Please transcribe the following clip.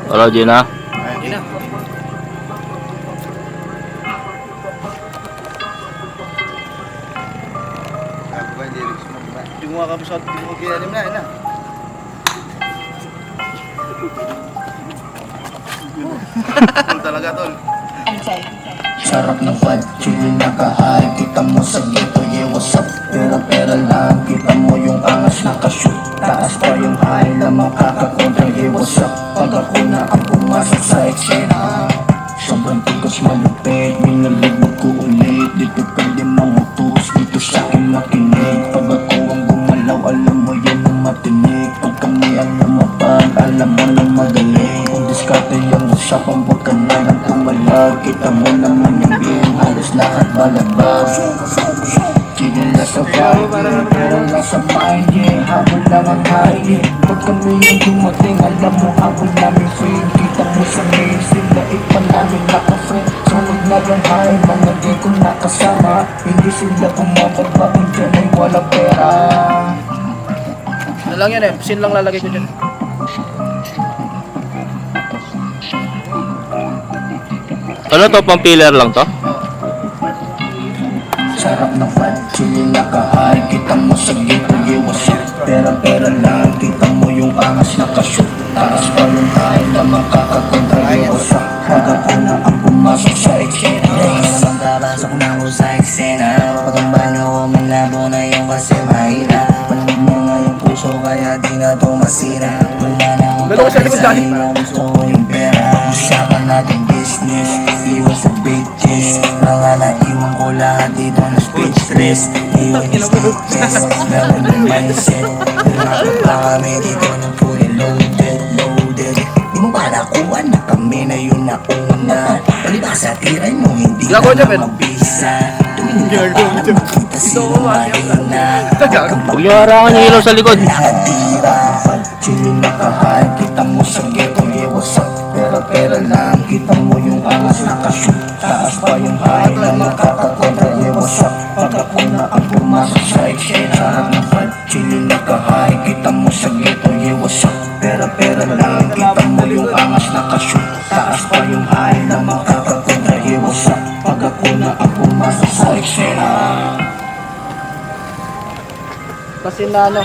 Wala dyan na. Ayun na. Yung mga kabusat, yung mga kinalim na, yun na. Tol talaga, tol. Sarap ng vibe, chillin' naka-high. Kita mo sa ghetto, yeah what's up? Pera-pera lang, kita mo yung angas nakashoot. Taas pa yung high na makakakontra, yeah what's up? Pag ako na ang pumasok sa eksena, sobrang tigas malupit, minalibog ko ulit. Dito pwede mangutos, dito sa'kin makinig. Pag ako ang gumalaw, alam mo yan ang matinig. Pag kami ang lumapag, alam mo na magaling. Kung diskarte yung usapan, huwag ka na lang tumalag. Kita mo naman yung game, halos lahat balabag. Chillin' lang sa vibe, pero lang sa mind, yeah. Habol lang ang high, yeah. Pag kami yung dumating, alam mo habol namin free. Kita mo sa mail, sila ipan namin naka-friend. Sunog na yung high, mga di ko nakasama. Hindi sila bumababa, kung dyan ay wala pera. Ano lang yan eh, sin lang lalagay ko dyan. Ano to, pang pillar lang to? Sarap ng vibe, chillin' naka-high. Kita mo sa ghetto, yeah what's up? Pera-pera lang, kita mo yung angas nakashoot. Taas pa yung high na makakakontra, yeah what's up? Pag ako na ang pumasok sa eksena, Papasok na ako sa eksena. Pagkambano ko malabo na yung kasi mahirap. Palamig mo nga yung puso kaya di na to masira. Wala na akong pakisahin na gusto ko yung pera. Usapan natin business, iwas sa bitches. Mga naiwan ko lahat dito na speechless. Iwan yung speechless, meron yung mindset. Tumapit pa kami dito ng fully loaded. Di mo ba nakuha na kami na yun na una? Palibasa tiray mo hindi ka na mabisa. Tumingin ka para makita sino mahina. Huwag nyo harangan yung ilaw sa likod. Nakatira, chillin' naka-high. Kita mo sa ghetto, yeah what's up? Pera-pera lang, kita mo yung angas nakashoot. Taas pa yung high na makakakontra, yeah what's up? Pag ako na ang pumasok sa eksena, sarap ng vibe, chillin' naka-high. Kita mo sa ghetto, yeah what's up? Pera-pera lang, kita mo yung angas nakashoot. Taas pa yung high na makakakontra, yeah what's up? Pag ako na ang pumasok sa eksena. Kasi na ano.